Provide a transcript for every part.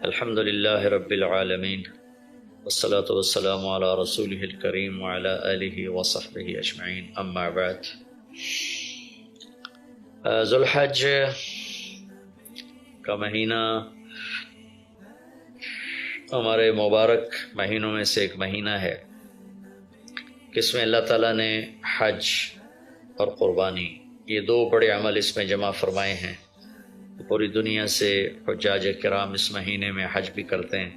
الحمد لله رب العالمين والصلاة والسلام على رسوله الكريم وعلى آله وصحبه أجمعين أما بعد ذوالحج کا مہینہ ہمارے مبارک مہینوں میں سے ایک مہینہ ہے کہ اس میں اللہ تعالیٰ نے حج اور قربانی یہ دو بڑے عمل اس میں جمع فرمائے ہیں۔ پوری دنیا سے حجاج کرام اس مہینے میں حج بھی کرتے ہیں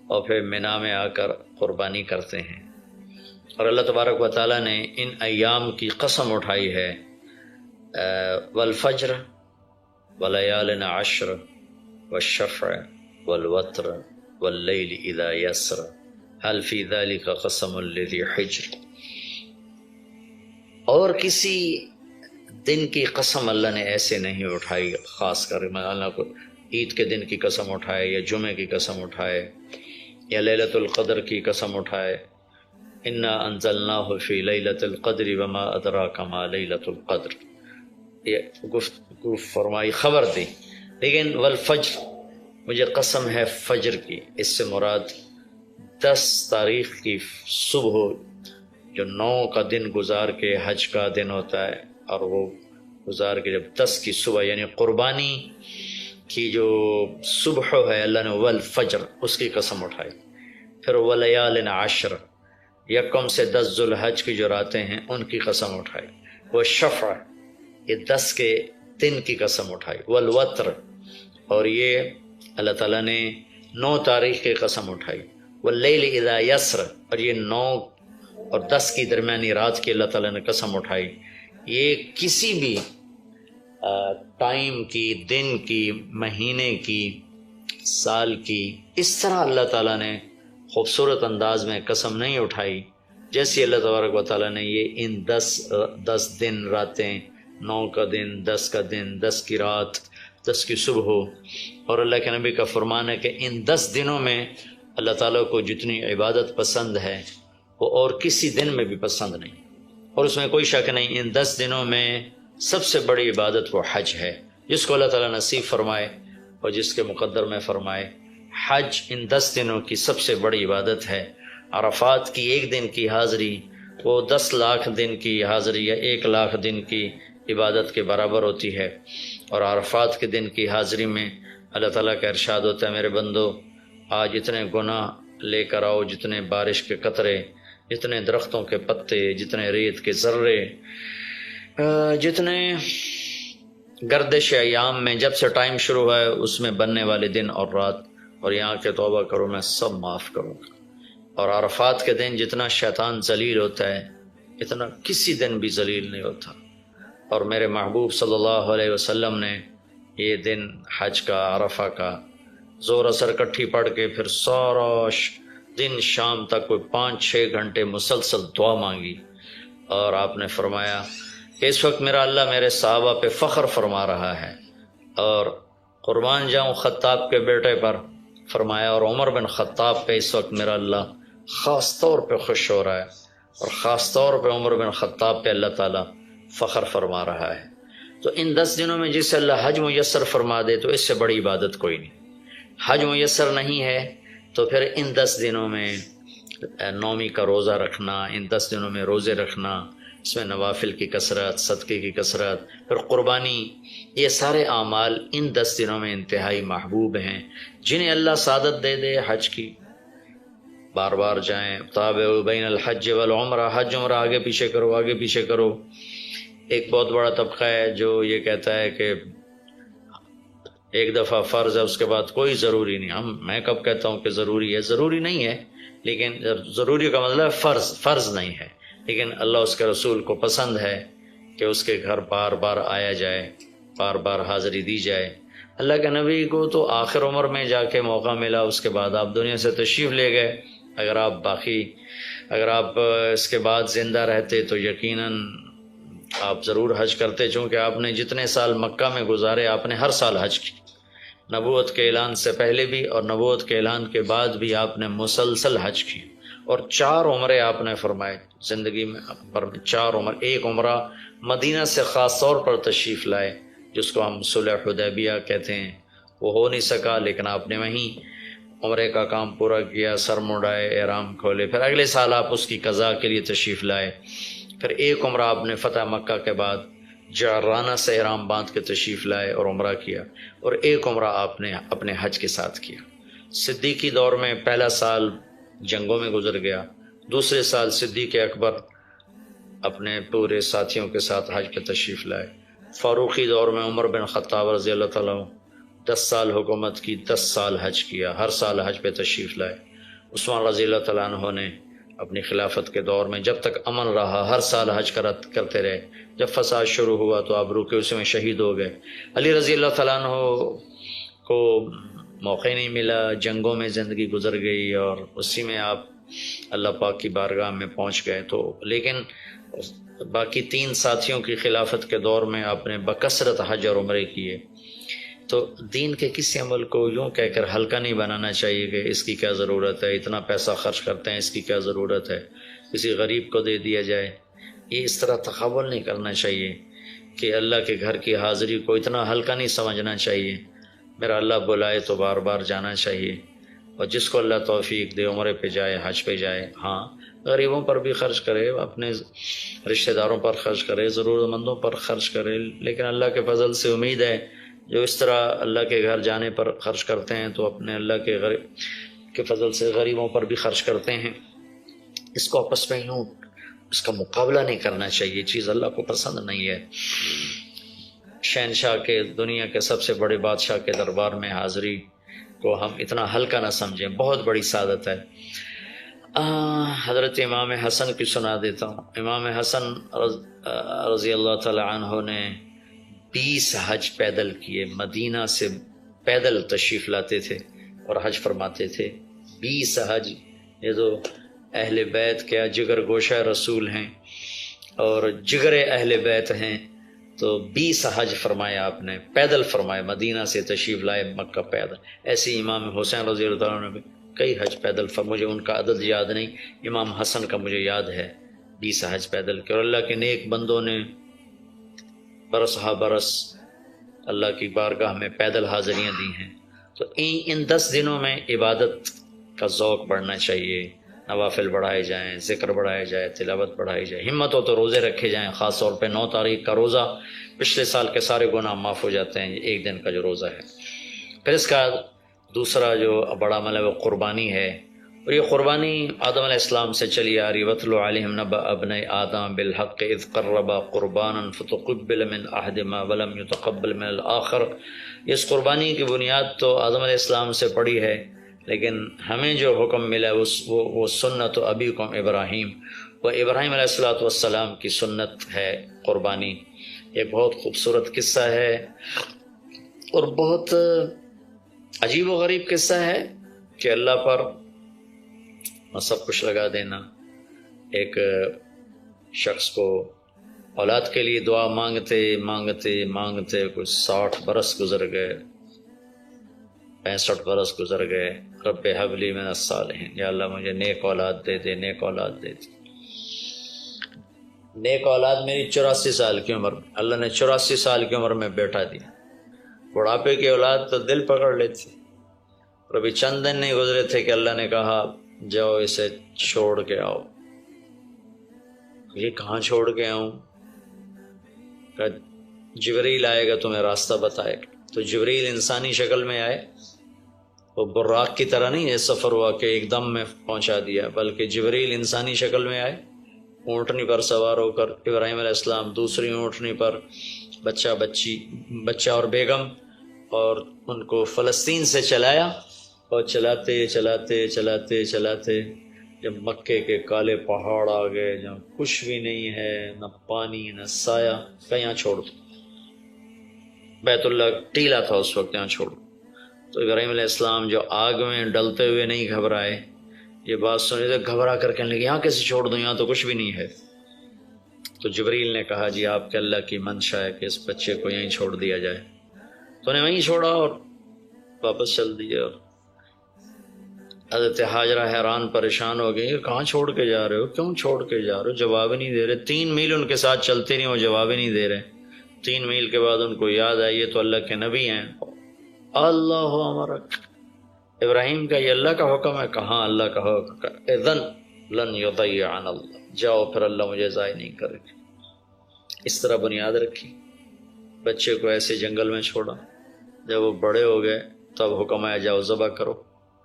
اور پھر مینا میں آ کر قربانی کرتے ہیں، اور اللہ تبارک و تعالیٰ نے ان ایام کی قسم اٹھائی ہے، والفجر ولیال عشر والشفع والوتر واللیل اذا یسر هل فی ذلک قسم لذی حجر۔ اور کسی دن کی قسم اللہ نے ایسے نہیں اٹھائی، خاص کر اللہ کو عید کے دن کی قسم اٹھائے یا جمعے کی قسم اٹھائے یا لیلۃ القدر کی قسم اٹھائے، انا انزلناہ فی لیلۃ القدر وما ادراک ما لیلۃ القدر، یہ گفتگو فرمائی، خبر دی۔ لیکن والفجر، مجھے قسم ہے فجر کی، اس سے مراد 10 تاریخ کی صبح جو 9 کا دن گزار کے حج کا دن ہوتا ہے، اور وہ گزار کے جب 10 کی صبح یعنی قربانی کی جو صبح ہے، اللہ نے والفجر اس کی قسم اٹھائی۔ پھر ولیال عشر، یکم سے 10 ذوالحج کی جو راتیں ہیں ان کی قسم اٹھائی۔ وہ شفع، یہ 10 کے دن کی قسم اٹھائی۔ والوتر، اور یہ اللہ تعالیٰ نے 9 تاریخ کی قسم اٹھائی۔ واللیل اذا یسر، اور یہ 9 اور 10 کی درمیانی رات کی اللہ تعالیٰ نے قسم اٹھائی۔ یہ کسی بھی ٹائم کی، دن کی، مہینے کی، سال کی، اس طرح اللہ تعالیٰ نے خوبصورت انداز میں قسم نہیں اٹھائی جیسی اللہ تبارک و تعالیٰ نے یہ ان 10 دن راتیں، 9 کا دن، 10 کا دن، 10 کی رات، 10 کی صبح ہو۔ اور اللہ کے نبی کا فرمان ہے کہ ان 10 دنوں میں اللہ تعالیٰ کو جتنی عبادت پسند ہے وہ اور کسی دن میں بھی پسند نہیں، اور اس میں کوئی شک نہیں، ان 10 دنوں میں سب سے بڑی عبادت وہ حج ہے، جس کو اللہ تعالیٰ نصیب فرمائے اور جس کے مقدر میں فرمائے۔ حج ان 10 دنوں کی سب سے بڑی عبادت ہے۔ عرفات کی 1 دن کی حاضری وہ 10 لاکھ دن کی حاضری یا 1 لاکھ دن کی عبادت کے برابر ہوتی ہے، اور عرفات کے دن کی حاضری میں اللہ تعالیٰ کا ارشاد ہوتا ہے، میرے بندو آج اتنے گناہ لے کر آؤ، جتنے بارش کے قطرے، جتنے درختوں کے پتے، جتنے ریت کے ذرے، جتنے گردش ایام میں جب سے ٹائم شروع ہوا ہے اس میں بننے والے دن اور رات، اور یہاں کے توبہ کرو میں سب معاف کروں گا۔ اور عرفات کے دن جتنا شیطان ذلیل ہوتا ہے اتنا کسی دن بھی ذلیل نہیں ہوتا، اور میرے محبوب صلی اللہ علیہ وسلم نے یہ دن حج کا، عرفہ کا، زور اثر کٹھی پڑھ کے پھر سارا دن شام تک کوئی 5-6 گھنٹے مسلسل دعا مانگی، اور آپ نے فرمایا کہ اس وقت میرا اللہ میرے صحابہ پہ فخر فرما رہا ہے، اور قربان جاؤں خطاب کے بیٹے پر، فرمایا، اور عمر بن خطاب پہ اس وقت میرا اللہ خاص طور پہ خوش ہو رہا ہے، اور خاص طور پہ عمر بن خطاب پہ اللہ تعالیٰ فخر فرما رہا ہے۔ تو ان 10 دنوں میں جسے اللہ حج میسر فرما دے تو اس سے بڑی عبادت کوئی نہیں۔ حج میسر نہیں ہے تو پھر ان 10 دنوں میں نومی کا روزہ رکھنا، ان 10 دنوں میں روزے رکھنا، اس میں نوافل کی کثرت، صدقے کی کثرت، پھر قربانی، یہ سارے اعمال ان 10 دنوں میں انتہائی محبوب ہیں، جنہیں اللہ سعادت دے دے حج کی، بار بار جائیں۔ تابع بین الحج والعمرہ، حج عمرہ آگے پیچھے کرو، آگے پیچھے کرو۔ ایک بہت بڑا طبقہ ہے جو یہ کہتا ہے کہ ایک دفعہ فرض ہے اس کے بعد کوئی ضروری نہیں۔ میں کب کہتا ہوں کہ ضروری ہے؟ ضروری نہیں ہے، لیکن ضروری کا مطلب فرض نہیں ہے، لیکن اللہ اس کے رسول کو پسند ہے کہ اس کے گھر بار بار آیا جائے، بار بار حاضری دی جائے۔ اللہ کے نبی کو تو آخر عمر میں جا کے موقع ملا، اس کے بعد آپ دنیا سے تشریف لے گئے۔ اگر آپ اس کے بعد زندہ رہتے تو یقیناً آپ ضرور حج کرتے، چونکہ آپ نے جتنے سال مکہ میں گزارے آپ نے ہر سال حج کی، نبوت کے اعلان سے پہلے بھی اور نبوت کے اعلان کے بعد بھی آپ نے مسلسل حج کی، اور 4 عمرے آپ نے فرمائے زندگی میں، 4 عمر۔ ایک عمرہ مدینہ سے خاص طور پر تشریف لائے جس کو ہم صلح حدیبیہ کہتے ہیں، وہ ہو نہیں سکا، لیکن آپ نے وہیں عمرے کا کام پورا کیا، سر مڑائے، احرام کھولے، پھر اگلے سال آپ اس کی قضا کے لیے تشریف لائے، پھر ایک عمرہ آپ نے فتح مکہ کے بعد جعرانہ سے احرام باندھ کے تشریف لائے اور عمرہ کیا، اور ایک عمرہ آپ نے اپنے حج کے ساتھ کیا۔ صدیقی دور میں پہلا سال جنگوں میں گزر گیا، دوسرے سال صدیق اکبر اپنے پورے ساتھیوں کے ساتھ حج پہ تشریف لائے۔ فاروقی دور میں عمر بن خطاب رضی اللہ تعالیٰ 10 سال حکومت کی، 10 سال حج کیا، ہر سال حج پہ تشریف لائے۔ عثمان رضی اللہ تعالیٰ عنہ نے اپنی خلافت کے دور میں جب تک امن رہا ہر سال حج کرتے رہے، جب فساد شروع ہوا تو آپ رکے، اس میں شہید ہو گئے۔ علی رضی اللہ تعالیٰ عنہ کو موقع نہیں ملا، جنگوں میں زندگی گزر گئی، اور اسی میں آپ اللہ پاک کی بارگاہ میں پہنچ گئے۔ تو لیکن باقی 3 ساتھیوں کی خلافت کے دور میں آپ نے بکثرت حج اور عمرے کیے۔ تو دین کے کسی عمل کو یوں کہہ کر ہلکا نہیں بنانا چاہیے کہ اس کی کیا ضرورت ہے، اتنا پیسہ خرچ کرتے ہیں، اس کی کیا ضرورت ہے، کسی غریب کو دے دیا جائے۔ یہ اس طرح تقابل نہیں کرنا چاہیے کہ اللہ کے گھر کی حاضری کو اتنا ہلکا نہیں سمجھنا چاہیے۔ میرا اللہ بلائے تو بار بار جانا چاہیے، اور جس کو اللہ توفیق دے عمرے پہ جائے، حج پہ جائے۔ ہاں، غریبوں پر بھی خرچ کرے، اپنے رشتہ داروں پر خرچ کرے، ضرورت مندوں پر خرچ کرے، لیکن اللہ کے فضل سے امید ہے جو اس طرح اللہ کے گھر جانے پر خرچ کرتے ہیں تو اپنے اللہ کے فضل سے غریبوں پر بھی خرچ کرتے ہیں۔ اس کو آپس میں یوں اس کا مقابلہ نہیں کرنا چاہیے، چیز اللہ کو پسند نہیں ہے۔ شہنشاہ کے، دنیا کے سب سے بڑے بادشاہ کے دربار میں حاضری کو ہم اتنا ہلکا نہ سمجھیں، بہت بڑی سعادت ہے۔ حضرت امام حسن کی سنا دیتا ہوں۔ امام حسن رضی اللہ تعالی عنہ نے 20 حج پیدل کیے، مدینہ سے پیدل تشریف لاتے تھے اور حج فرماتے تھے۔ 20 حج، یہ تو اہل بیت کیا جگر گوشہ رسول ہیں اور جگر اہل بیت ہیں، تو 20 حج فرمایا آپ نے، پیدل فرمایا، مدینہ سے تشریف لائے مکہ پیدل۔ ایسے امام حسین رضی اللہ عنہ نے بھی کئی حج پیدل مجھے ان کا عدد یاد نہیں، امام حسن کا مجھے یاد ہے 20 حج پیدل کے، اور اللہ کے نیک بندوں نے برس ہا برس اللہ کی بارگاہ میں پیدل حاضریاں دی ہیں۔ تو ان 10 دنوں میں عبادت کا ذوق بڑھنا چاہیے، نوافل بڑھائے جائیں، ذکر بڑھائے جائے، تلاوت بڑھائی جائے، ہمت ہو تو روزے رکھے جائیں، خاص طور پہ 9 تاریخ کا روزہ، پچھلے سال کے سارے گناہ معاف ہو جاتے ہیں ایک دن کا جو روزہ ہے۔ پھر اس کا دوسرا جو بڑا عمل ہے وہ قربانی ہے، اور یہ قربانی آدم علیہ السلام سے چلی آ رہی۔ وَاتْلُ عَلَيْهِمْ نَبَأَ ابْنَيْ آدَمَ بِالْحَقِّ إِذْ قَرَّبَا قُرْبَانًا فَتُقُبِّلَ مِنْ أَحَدِهِمَا وَلَمْ يُتَقَبَّلْ مِنَ الْآخَرِ۔ اس قربانی کی بنیاد تو آدم علیہ السلام سے پڑی ہے، لیکن ہمیں جو حکم ملا وہ سنت ابیکم ابراہیم، وہ ابراہیم علیہ السلام کی سنت ہے قربانی۔ ایک بہت خوبصورت قصہ ہے اور بہت عجیب و غریب قصہ ہے کہ اللہ پر سب کچھ لگا دینا۔ ایک شخص کو اولاد کے لیے دعا مانگتے مانگتے مانگتے کچھ 60 برس گزر گئے، 65 برس گزر گئے۔ رب ہب لی من الصالحین، یا اللہ مجھے نیک اولاد دے دے، نیک اولاد دے دے۔ نیک اولاد میری 84 سال کی عمر میں، اللہ نے 84 سال کی عمر میں بیٹا دیا۔ بڑھاپے کی اولاد تو دل پکڑ لیتی، اور ابھی چند دن نہیں گزرے تھے کہ اللہ نے کہا جاؤ اسے چھوڑ کے آؤ۔ یہ کہاں چھوڑ کے آؤں؟ کہ جبریل آئے گا تمہیں راستہ بتائے گا۔ تو جبریل انسانی شکل میں آئے، وہ براق کی طرح نہیں یہ سفر ہوا کہ ایک دم میں پہنچا دیا، بلکہ جبریل انسانی شکل میں آئے، اونٹنی پر سوار ہو کر، ابراہیم علیہ السلام دوسری اونٹنی پر، بچہ اور بیگم، اور ان کو فلسطین سے چلایا، اور چلاتے چلاتے چلاتے چلاتے جب مکے کے کالے پہاڑ آ گئے جہاں کچھ بھی نہیں ہے، نہ پانی نہ سایہ، کہ یہاں چھوڑ دو۔ بیت اللہ ٹیلا تھا اس وقت، یہاں چھوڑ دو۔ تو ابراہیم علیہ السلام جو آگ میں ڈلتے ہوئے نہیں گھبرائے، یہ بات سنی تو گھبرا کر کہنے لگے یہاں کیسے چھوڑ دوں، یہاں تو کچھ بھی نہیں ہے۔ تو جبریل نے کہا جی آپ کے اللہ کی منشا ہے کہ اس بچے کو یہیں چھوڑ دیا جائے۔ تو انہیں وہیں چھوڑا اور واپس چل دیا۔ حضرت ہاجرہ حیران پریشان ہو گئی، کہاں چھوڑ کے جا رہے ہو، کیوں چھوڑ کے جا رہے ہو؟ جواب ہی نہیں دے رہے۔ 3 میل ان کے ساتھ چلتے نہیں، وہ جواب ہی نہیں دے رہے۔ 3 میل کے بعد ان کو یاد آئی یہ تو اللہ کے نبی ہیں، اللہ امرک، ابراہیم کا یہ اللہ کا حکم ہے؟ کہاں اللہ کا حکم، اذن لن یضیعنا اللہ، جاؤ پھر اللہ مجھے ضائع نہیں کرے گا۔ اس طرح بنیاد رکھی، بچے کو ایسے جنگل میں چھوڑا، جب وہ بڑے ہو گئے تب حکم آیا جاؤ ذبح کرو۔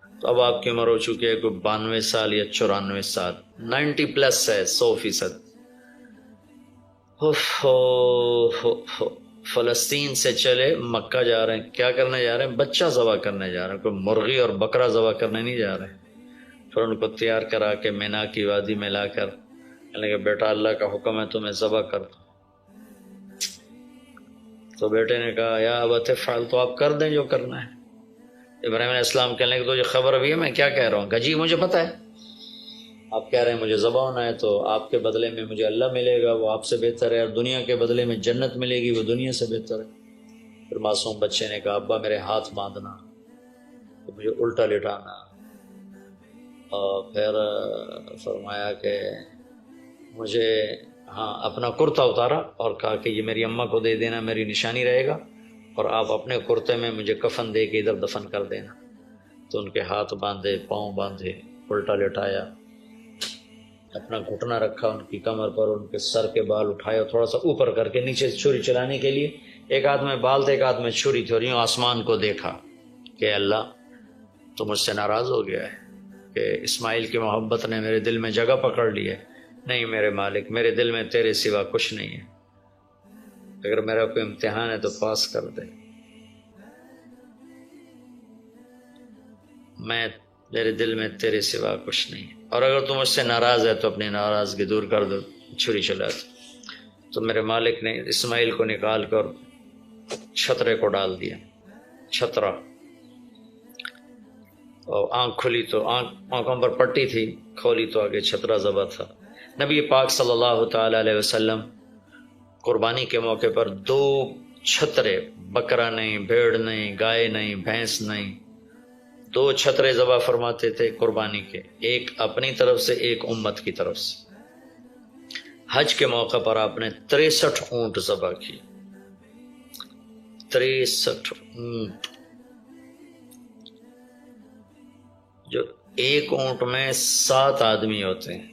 تو اب آپ کی عمر ہو چکی ہے کوئی 92 سال یا 94 سال، 90 پلس ہے، 100%۔ فلسطین سے چلے مکہ جا رہے ہیں، کیا کرنے جا رہے ہیں؟ بچہ ذبح کرنے جا رہے ہیں، کوئی مرغی اور بکرا ذبح کرنے نہیں جا رہے۔ پھر ان کو تیار کرا کے مینا کی وادی میں لا کر کہنے کہ بیٹا اللہ کا حکم ہے تمہیں ذبح کر دو۔ تو بیٹے نے کہا یا ابت افعل، تو آپ کر دیں جو کرنا ہے۔ ابراہیم علیہ السلام کہنے لگے تو یہ خبر ابھی ہے میں کیا کہہ رہا ہوں؟ کہ جی مجھے پتہ ہے، آپ کہہ رہے ہیں مجھے ذبح ہونا ہے تو آپ کے بدلے میں مجھے اللہ ملے گا، وہ آپ سے بہتر ہے، اور دنیا کے بدلے میں جنت ملے گی، وہ دنیا سے بہتر ہے۔ پھر معصوم بچے نے کہا ابا میرے ہاتھ باندھنا، تو مجھے الٹا لٹانا، اور پھر فرمایا کہ مجھے اپنا کرتا اتارا اور کہا کہ یہ میری اماں کو دے دینا، میری نشانی رہے گا، اور آپ اپنے کرتے میں مجھے کفن دے کے ادھر دفن کر دینا۔ تو ان کے ہاتھ باندھے، پاؤں باندھے، الٹا لٹایا، اپنا گھٹنا رکھا ان کی کمر پر، ان کے سر کے بال اٹھائے اور تھوڑا سا اوپر کر کے نیچے چھری چلانے کے لیے، ایک ہاتھ میں بال تھے ایک ہاتھ میں چھری تھی، اور یوں آسمان کو دیکھا کہ اللہ تو مجھ سے ناراض ہو گیا ہے کہ اسماعیل کی محبت نے میرے دل میں جگہ پکڑ لی ہے۔ نہیں میرے مالک، میرے دل میں تیرے سوا کچھ نہیں ہے، اگر میرا کوئی امتحان ہے تو پاس کر دے، میرے دل میں تیرے سوا کچھ نہیں ہے، اور اگر تم مجھ سے ناراض ہے تو اپنی ناراضگی دور کر دو، چھری چلا دو۔ تو میرے مالک نے اسماعیل کو نکال کر چھترے کو ڈال دیا، چھترا، اور آنکھ کھلی تو آنکھوں پر پٹی تھی، کھولی تو آگے چھترا ذبح تھا۔ نبی پاک صلی اللہ تعالی علیہ وسلم قربانی کے موقع پر 2 چھترے، بکرا نہیں، بھیڑ نہیں، گائے نہیں، بھینس نہیں، 2 چھترے ذبح فرماتے تھے قربانی کے، ایک اپنی طرف سے ایک امت کی طرف سے۔ حج کے موقع پر آپ نے 63 اونٹ ذبح کی، 63 اونٹ، جو ایک اونٹ میں 7 آدمی ہوتے ہیں،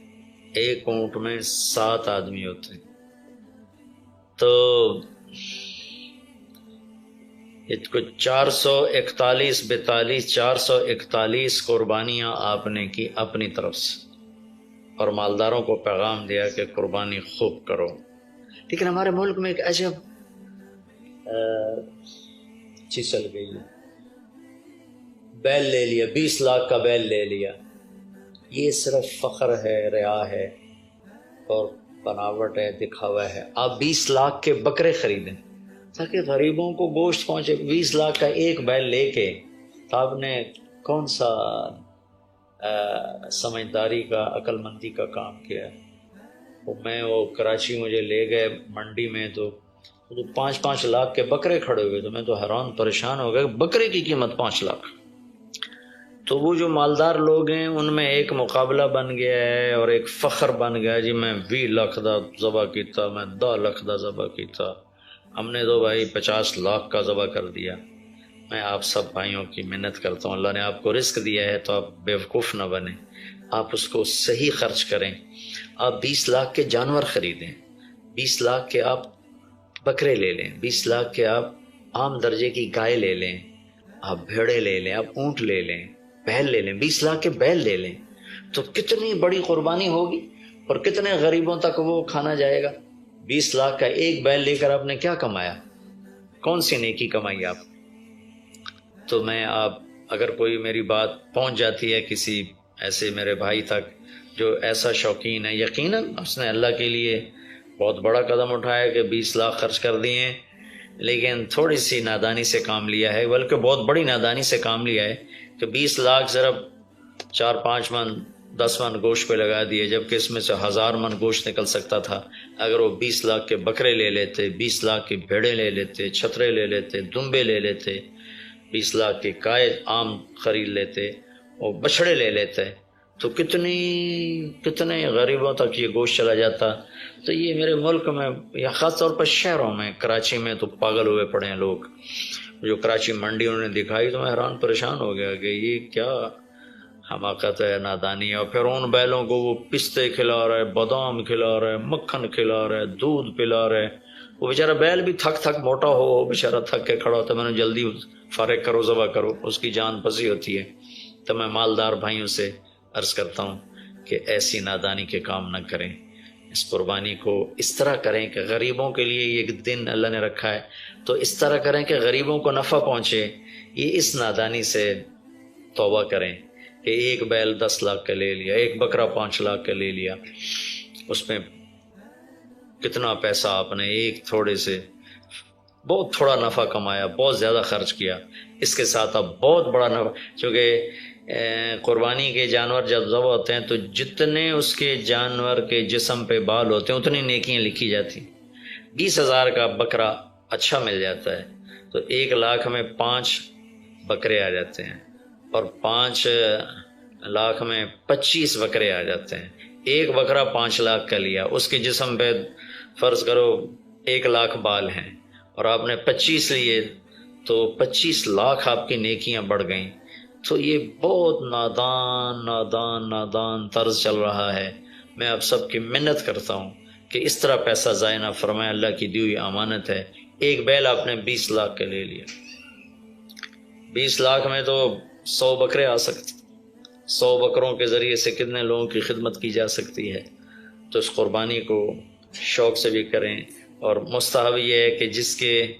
ایک اونٹ میں 7 آدمی ہوتے ہیں، تو کچھ 441 قربانیاں آپ نے کی اپنی طرف سے، اور مالداروں کو پیغام دیا کہ قربانی خوب کرو۔ لیکن ہمارے ملک میں ایک عجب چیز چل گئی ہے، بیل لے لیا، 20 لاکھ کا بیل لے لیا، یہ صرف فخر ہے، ریا ہے اور بناوٹ ہے، دکھاوا ہے۔ آپ 20 لاکھ کے بکرے خریدیں تاکہ غریبوں کو گوشت پہنچے، 20 لاکھ کا ایک بیل لے کے، تو آپ نے کون سا سمجھداری کا، عقل مندی کا کام کیا؟ وہ کراچی مجھے لے گئے منڈی میں، تو 5-5 لاکھ کے بکرے کھڑے ہوئے، تو میں تو حیران پریشان ہو گئے، بکرے کی قیمت 5 لاکھ۔ تو وہ جو مالدار لوگ ہیں ان میں ایک مقابلہ بن گیا ہے اور ایک فخر بن گیا، جی میں 20 لاکھ دا ذبح کیتا، میں 10 لاکھ دا ذبح کیتا، ہم نے تو بھائی 50 لاکھ کا ذبح کر دیا۔ میں آپ سب بھائیوں کی منت کرتا ہوں، اللہ نے آپ کو رزق دیا ہے تو آپ بیوقوف نہ بنیں، آپ اس کو صحیح خرچ کریں۔ آپ 20 لاکھ کے جانور خریدیں، 20 لاکھ کے آپ بکرے لے لیں، 20 لاکھ کے آپ عام درجے کی گائے لے لیں، آپ بھیڑے لے لیں، آپ اونٹ لے لیں، بیل لے لیں، 20 لاکھ کے بیل لے لیں، تو کتنی بڑی قربانی ہوگی اور کتنے غریبوں تک وہ کھانا جائے گا۔ 20 لاکھ کا ایک بیل لے کر آپ نے کیا کمایا؟ کون سی نیکی کمائی آپ؟ تو میں آپ اگر کوئی میری بات پہنچ جاتی ہے کسی ایسے میرے بھائی تک جو ایسا شوقین ہے، یقیناً اس نے اللہ کے لیے بہت بڑا قدم اٹھایا کہ 20 لاکھ خرچ کر دیے ہیں، لیکن تھوڑی سی نادانی سے کام لیا ہے، بلکہ بہت بڑی نادانی سے کام لیا ہے کہ 20 لاکھ صرف 4-5 من 10 من گوشت پہ لگا دیے، جبکہ اس میں سے 1000 من گوشت نکل سکتا تھا اگر وہ 20 لاکھ کے بکرے لے لیتے، 20 لاکھ کی بھیڑیں لے لیتے، چھترے لے لیتے، دمبے لے لیتے، 20 لاکھ کے گائے عام خرید لیتے اور بچھڑے لے لیتے، تو کتنے غریبوں تک یہ گوشت چلا جاتا۔ تو یہ میرے ملک میں یا خاص طور پر شہروں میں، کراچی میں تو پاگل ہوئے پڑے ہیں لوگ، جو کراچی منڈی انہوں نے دکھائی تو میں حیران پریشان ہو گیا کہ یہ کیا حماقت ہے، نادانی ہے۔ اور پھر ان بیلوں کو وہ پستے کھلا رہا ہے، بادام کھلا رہا ہے، مکھن کھلا رہا ہے، دودھ پلا رہا ہے۔ وہ بیچارہ بیل بھی تھک تھک موٹا ہو بیچارہ تھک کے کھڑا ہوتا ہے، میں نے جلدی فارغ کرو، ذبح کرو، اس کی جان پسی ہوتی ہے۔ تو میں مالدار بھائیوں سے عرض کرتا ہوں کہ ایسی نادانی کے کام نہ کریں، اس قربانی کو اس طرح کریں کہ غریبوں کے لیے یہ دن اللہ نے رکھا ہے تو اس طرح کریں کہ غریبوں کو نفع پہنچے۔ یہ اس نادانی سے توبہ کریں کہ ایک بیل 10 لاکھ کا لے لیا، ایک بکرا 5 لاکھ کا لے لیا، اس میں کتنا پیسہ آپ نے ایک تھوڑے سے بہت تھوڑا نفع کمایا، بہت زیادہ خرچ کیا، اس کے ساتھ اب بہت بڑا نفع، چونکہ قربانی کے جانور جب ذبح ہوتے ہیں تو جتنے اس کے جانور کے جسم پہ بال ہوتے ہیں اتنی نیکیاں لکھی جاتی ہیں۔ 20,000 کا بکرا اچھا مل جاتا ہے تو 1 لاکھ میں 5 بکرے آ جاتے ہیں، اور 5 لاکھ میں 25 بکرے آ جاتے ہیں۔ ایک بکرا 5 لاکھ کا لیا، اس کے جسم پہ فرض کرو 1 لاکھ بال ہیں اور آپ نے 25 لیے تو 25 لاکھ آپ کی نیکیاں بڑھ گئیں۔ تو یہ بہت نادان طرز چل رہا ہے۔ میں آپ سب کی منت کرتا ہوں کہ اس طرح پیسہ ضائع نہ فرمائیں، اللہ کی دی ہوئی امانت ہے۔ ایک بیل آپ نے 20 لاکھ کا لے لیا، 20 لاکھ میں تو 100 بکرے آ سکتے، 100 بکروں کے ذریعے سے کتنے لوگوں کی خدمت کی جا سکتی ہے۔ تو اس قربانی کو شوق سے بھی کریں، اور مستحب یہ ہے کہ جس کے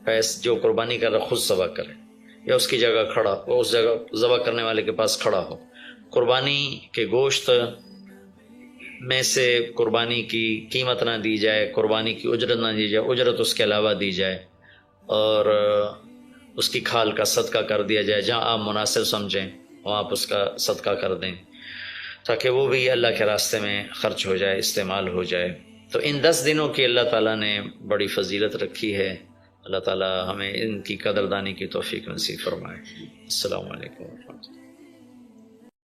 پیسے جو قربانی کر رہا خود ذبح کرے یا اس کی جگہ کھڑا ہو، اس جگہ ذبح کرنے والے کے پاس کھڑا ہو۔ قربانی کے گوشت میں سے قربانی کی قیمت نہ دی جائے، قربانی کی اجرت نہ دی جائے، اجرت اس کے علاوہ دی جائے، اور اس کی کھال کا صدقہ کر دیا جائے۔ جہاں آپ مناسب سمجھیں وہاں آپ اس کا صدقہ کر دیں تاکہ وہ بھی اللہ کے راستے میں خرچ ہو جائے، استعمال ہو جائے۔ تو ان 10 دنوں کی اللہ تعالیٰ نے بڑی فضیلت رکھی ہے۔ اللہ تعالیٰ ہمیں ان کی قدردانی کی توفیق نصیب فرمائے۔ السلام علیکم ورحمۃ اللہ۔